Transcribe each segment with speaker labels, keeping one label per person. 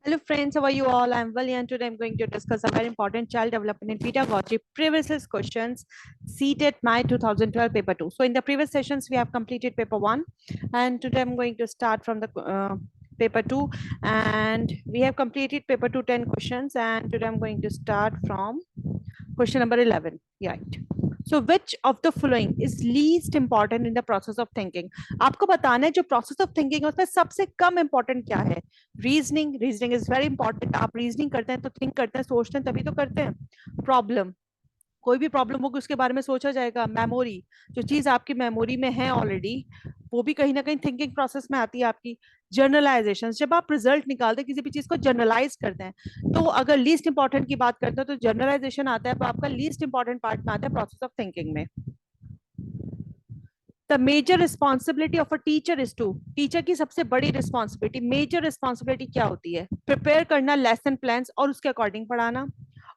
Speaker 1: Hello friends, how are you all? I'm Vali and today I'm going to discuss a very important child development in pedagogy previous questions seated my 2012 paper 2. So in the previous sessions we have completed paper 1 and today I'm going to start from the paper 2 and we have completed paper 2 10 questions and today I'm going to start from question number 11. Right. So which of the following is least important in the process of thinking? आपको बताना है जो process of thinking है उसमें सबसे कम important क्या है? Reasoning is very important. आप रीजनिंग करते हैं तो थिंक करते हैं, सोचते हैं तभी तो करते हैं। प्रॉब्लम, कोई भी प्रॉब्लम होगी उसके बारे में सोचा जाएगा। मेमोरी, जो चीज आपकी मेमोरी में है ऑलरेडी वो भी कहीं ना कहीं थिंकिंग प्रोसेस में आती है आपकी। जनरलाइजेशन, जब आप रिजल्ट निकालते हैं किसी भी चीज को जनरलाइज करते हैं तो अगर लीस्ट इंपॉर्टेंट की बात करते हैं तो जनरलाइजेशन आता है, तो आपका लीस्ट इंपॉर्टेंट पार्ट में आता है प्रोसेस ऑफ थिंकिंग में। The major responsibility of a teacher is to, teacher की सबसे बड़ी रिस्पॉन्सिबिलिटी, मेजर रिस्पॉन्सिबिलिटी क्या होती है? प्रिपेयर करना लेसन प्लान्स और उसके अकॉर्डिंग पढ़ाना,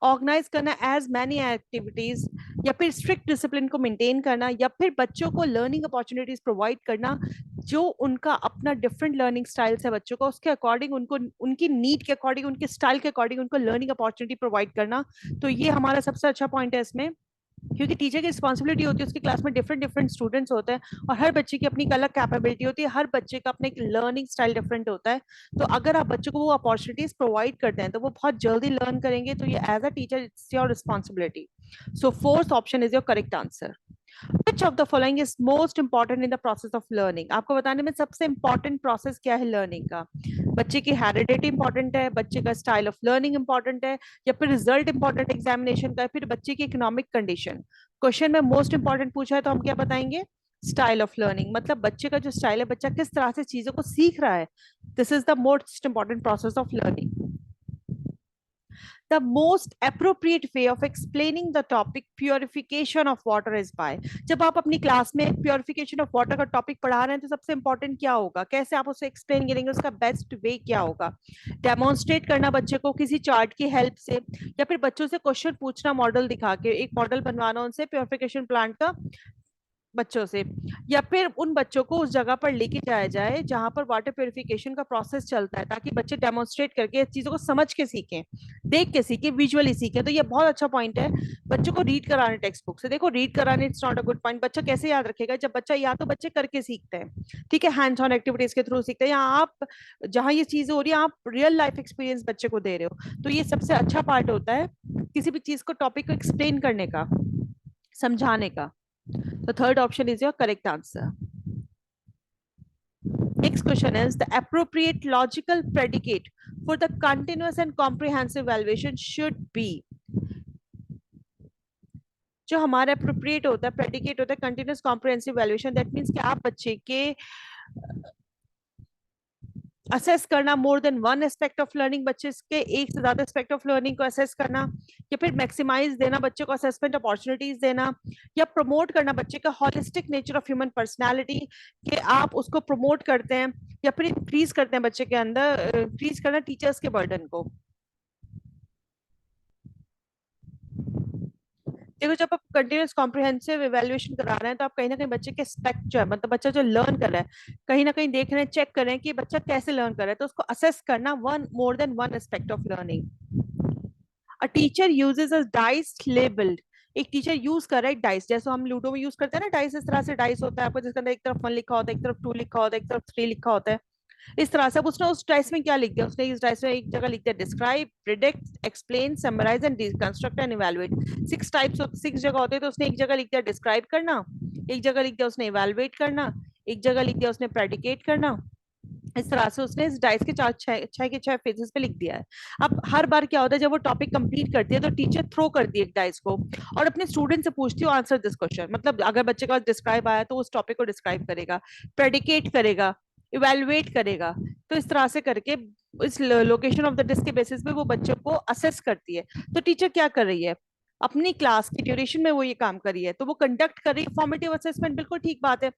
Speaker 1: ऑर्गेनाइज करना एज मैनी एक्टिविटीज, या फिर स्ट्रिक्ट डिसिप्लिन को मेंटेन करना, या फिर बच्चों को लर्निंग अपॉर्चुनिटीज प्रोवाइड करना जो उनका अपना डिफरेंट लर्निंग स्टाइल है बच्चों को, उसके अकॉर्डिंग उनको उनकी नीड के अकॉर्डिंग उनके स्टाइल के अकॉर्डिंग उनको लर्निंग अपॉर्चुनिटी प्रोवाइड करना। तो ये हमारा सबसे अच्छा पॉइंट है इसमें, क्योंकि टीचर की रिस्पॉन्सिबिलिटी होती है, उसकी क्लास में डिफरेंट डिफरेंट स्टूडेंट्स होते हैं और हर बच्चे की अपनी अलग कैपेबिलिटी होती है, हर बच्चे का अपना एक लर्निंग स्टाइल डिफरेंट होता है। तो अगर आप बच्चों को वो अपॉर्चुनिटीज प्रोवाइड करते हैं तो वो बहुत जल्दी लर्न करेंगे। तो ये as a teacher it's your responsibility. So fourth option is your correct answer. Which of the following is most important in the process of learning? आपको बताने में सबसे important process क्या है लर्निंग का? बच्चे की हेरिडिटी इंपॉर्टेंट है, बच्चे का स्टाइल ऑफ लर्निंग इंपॉर्टेंट है, या फिर रिजल्ट इंपॉर्टेंट एग्जामिनेशन का, फिर बच्चे की इकोनॉमिक कंडीशन? क्वेश्चन में मोस्ट इंपॉर्टेंट पूछा है तो हम क्या बताएंगे? स्टाइल ऑफ लर्निंग, मतलब बच्चे का जो स्टाइल है, बच्चा किस तरह से चीजों को सीख रहा है। This is the most important process of learning. The most appropriate way of explaining the topic purification of water is by, जब आप अपनी क्लास में प्योरिफिकेशन ऑफ वाटर का टॉपिक पढ़ा रहे हैं तो सबसे इंपॉर्टेंट क्या होगा, कैसे आप उसे एक्सप्लेन करेंगे, उसका बेस्ट वे क्या होगा? डेमोन्स्ट्रेट करना बच्चे को किसी चार्ट की हेल्प से, या फिर बच्चों से क्वेश्चन पूछना मॉडल दिखा के, एक मॉडल बनवाना उनसे प्योरिफिकेशन प्लांट का बच्चों से, या फिर उन बच्चों को उस जगह पर लेके जाया जाए जहां पर वाटर प्योरिफिकेशन का प्रोसेस चलता है, ताकि बच्चे डेमोन्स्ट्रेट करके चीजों को समझ के सीखें, देख के सीखें, विजुअली सीखें। तो ये बहुत अच्छा पॉइंट है। बच्चों को रीड कराने टेक्स्ट बुक से, देखो रीड कराने it's not a good point. बच्चा कैसे याद रखेगा जब बच्चा या तो बच्चे करके सीखते हैं, ठीक है, हैंड्स ऑन एक्टिविटीज के थ्रू सीखते हैं, या आप जहां ये चीज हो रही है आप रियल लाइफ एक्सपीरियंस बच्चे को दे रहे हो। तो ये सबसे अच्छा पार्ट होता है किसी भी चीज को, टॉपिक को एक्सप्लेन करने का, समझाने का। The third option is your correct answer. Next question is the appropriate logical predicate for the continuous and comprehensive evaluation should be, जो हमारा अप्रोप्रिएट होता है प्रेडिकेट होता है continuous comprehensive valuation, that means कि आप बच्चे के असेस करना more than one aspect of learning, बच्चे के एक से ज्यादा एस्पेक्ट ऑफ लर्निंग को असेस करना, या फिर मैक्सिमाइज देना बच्चे को असेसमेंट अपॉर्चुनिटीज देना, या प्रमोट करना बच्चे का holistic nature of human personality, कि आप उसको प्रमोट करते हैं या फिर इंक्रीज करते हैं बच्चे के अंदर, इंक्रीज करना टीचर्स के बर्डन को। देखो जब आप कंटिन्यूस कॉम्प्रिहेंसिव इवैल्यूएशन करा रहे हैं तो आप कहीं ना कहीं बच्चे के स्पेक्ट जो है, मतलब बच्चा जो लर्न कर रहा है, कहीं ना कहीं देख रहे हैं, चेक कर रहे हैं कि बच्चा कैसे लर्न कर रहा है, तो उसको असेस करना one more than one aspect of learning. A teacher uses a dice labelled, एक टीचर यूज कर रहा है डाइस, जैसे हम लूडो में यूज करते हैं ना डाइस, इस तरह से डाइस होता है आपको, जिसके अंदर एक तरफ 1 लिखा होता है, एक तरफ 2 लिखा होता है, एक तरफ 3 लिखा होता है। इस तरह से अब उसने उस डाइस में क्या लिख दिया, उसने इस डाइस में एक जगह लिख दिया describe, predict, explain, summarise and deconstruct and evaluate. 6 types of 6 जगह होते हैं, तो उसने एक जगह लिख दिया डिस्क्राइब करना, एक जगह लिख दिया उसने इवैल्यूएट करना, एक जगह लिख दिया उसने प्रेडिकेट करना। इस तरह से उसने इस डाइस के चार छह के छह पेजेस पे लिख दिया है। अब हर बार क्या होता है जब वो टॉपिक कंप्लीट करती है तो टीचर थ्रो करती है एक डाइस को और अपने स्टूडेंट से पूछती है आंसर दिस क्वेश्चन, मतलब अगर बच्चे का डिस्क्राइब आया तो उस टॉपिक को डिस्क्राइब करेगा, प्रेडिकेट करेगा, इवेलुएट करेगा। तो इस तरह से करके इस लोकेशन ऑफ द डिस्क के बेसिस पे वो बच्चों को असेस करती है। तो टीचर क्या कर रही है, अपनी क्लास की ड्यूरेशन में वो ये काम करी है, तो वो कंडक्ट कर रही है फॉर्मेटिव असेसमेंट, बिल्कुल ठीक बात है,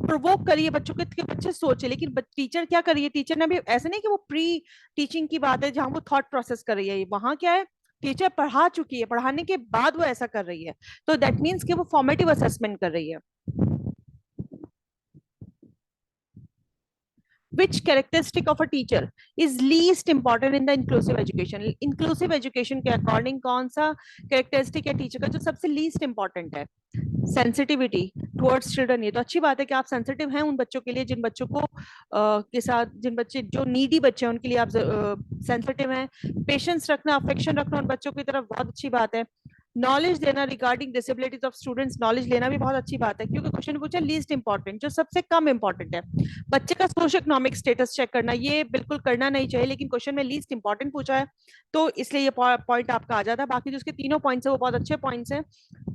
Speaker 1: प्रोवोक करिए बच्चों के कि बच्चे सोचे। लेकिन टीचर क्या करिए, टीचर ने भी ऐसा नहीं कि वो प्री टीचिंग की बात है जहां वो थॉट प्रोसेस कर रही है, वहां क्या है टीचर पढ़ा चुकी है, पढ़ाने के बाद वो ऐसा कर रही है, तो दैट मीन्स कि वो फॉर्मेटिव असेसमेंट कर रही है। which characteristic of a teacher is least important in the inclusive education? inclusive education के according कौन सा characteristic है टीचर का जो सबसे least important है? Sensitivity towards children. ये तो अच्छी बात है कि आप सेंसिटिव हैं उन बच्चों के लिए जिन बच्चों को के साथ, जिन बच्चे जो नीडी बच्चे हैं उनके लिए आप सेंसिटिव हैं। पेशेंस रखना, अफेक्शन रखना उन बच्चों की तरफ बहुत अच्छी बात है। नॉलेज देना regarding disabilities of students, knowledge लेना भी बहुत अच्छी बात है क्योंकि क्वेश्चन पूछा लीस्ट इंपॉर्टेंट, जो सबसे कम इंपॉर्टेंट है। बच्चे का सोशो इकोनॉमिक स्टेटस चेक करना, ये बिल्कुल करना नहीं चाहिए लेकिन क्वेश्चन में लीस्ट इंपॉर्टेंट पूछा है तो इसलिए ये पॉइंट आपका आ जाता है। बाकी जो उसके तीनों पॉइंट्स है वो बहुत अच्छे पॉइंट्स हैं।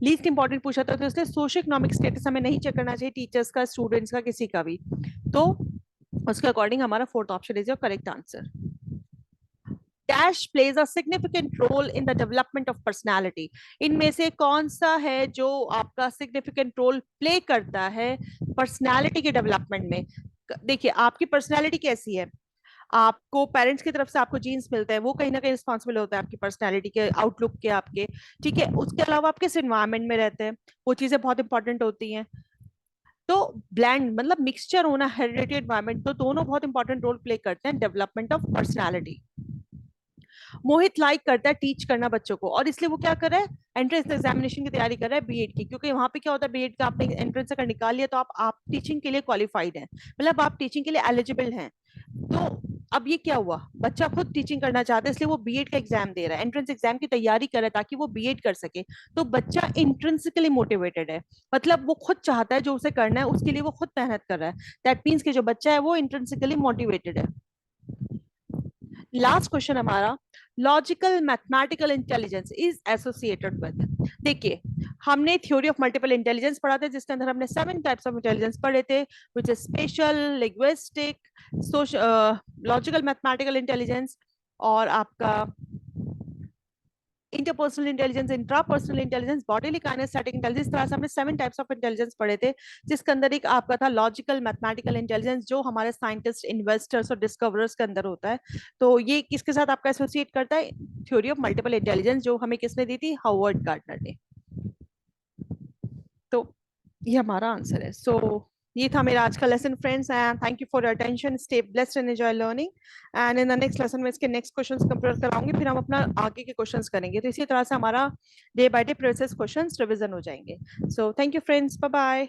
Speaker 1: लीस्ट इंपॉर्टेंट पूछा था तो इसलिए सोशो इकोनॉमिक स्टेटस हमें नहीं चेक करना चाहिए, टीचर्स का, स्टूडेंट्स का, किसी का भी। तो उसके अकॉर्डिंग हमारा fourth option is your correct answer. Dash plays a significant role in the development of personality. इनमें से कौन सा है जो आपका सिग्निफिकेंट रोल प्ले करता है पर्सनालिटी के डेवलपमेंट में? देखिए आपकी पर्सनालिटी कैसी है, आपको पेरेंट्स की तरफ से आपको जीन्स मिलते हैं, वो कहीं ना कहीं रिस्पॉन्सिबल होता है आपकी पर्सनालिटी के आउटलुक के आपके, ठीक है। उसके अलावा आप किस एनवायरनमेंट में रहते हैं वो चीजें बहुत इंपॉर्टेंट होती हैं। तो ब्लैंड मतलब मिक्सचर होना, हेरिडिटी, एनवायरनमेंट, तो दोनों बहुत इंपॉर्टेंट रोल प्ले करते हैं development of personality. Mohit like करता है टीच करना बच्चों को और इसलिए वो क्या कर रहा है, एंट्रेंस एग्जामिनेशन की तैयारी कर रहा है बीएड की, क्योंकि वहां पे क्या होता है बीएड का आपने एंट्रेंस अगर निकाल लिया तो आप टीचिंग के लिए क्वालिफाइड हैं, मतलब आप टीचिंग के लिए एलिजिबल हैं। तो अब ये क्या हुआ, बच्चा खुद टीचिंग करना चाहता है इसलिए वो बीएड का एग्जाम दे रहा है, एंट्रेंस एग्जाम की तैयारी कर रहा है ताकि वो बीएड कर सके। तो बच्चा इंट्रिंसिकली मोटिवेटेड है, मतलब वो खुद चाहता है जो उसे करना है उसके लिए वो खुद मेहनत कर रहा है। दैट मीन्स कि जो बच्चा है वो इंट्रिंसिकली मोटिवेटेड है। लास्ट क्वेश्चन हमारा, logical mathematical intelligence is associated with. देखिए हमने थ्योरी ऑफ मल्टीपल इंटेलिजेंस पढ़ा था जिसके अंदर हमने 7 टाइप्स ऑफ इंटेलिजेंस पढ़े थे, which is spatial, linguistic, logical mathematical intelligence और आपका interpersonal intelligence, intrapersonal intelligence, bodily kinesthetic intelligence. इस तरह से हमने 7 टाइप्स ऑफ इंटेलिजेंस पढ़े थे जिसके अंदर एक आपका था लॉजिकल मैथमेटिकल इंटेलिजेंस जो हमारे साइंटिस्ट, इन्वेस्टर्स और डिस्कवरर्स के अंदर होता है। तो ये किसके साथ आपका एसोसिएट करता है, थ्योरी ऑफ मल्टीपल इंटेलिजेंस जो हमें किसने दी थी, हार्वर्ड गार्डनर ने। तो ये हमारा आंसर है। सो ये था मेरा आज का lesson friends, and thank you for your attention, stay blessed and enjoy learning. And in the next lesson में इसके नेक्स्ट क्वेश्चंस कंप्लीट कराऊंगी, फिर हम अपना आगे के क्वेश्चंस करेंगे। तो इसी तरह से हमारा day by day process questions revision हो जाएंगे। So thank you friends, bye bye.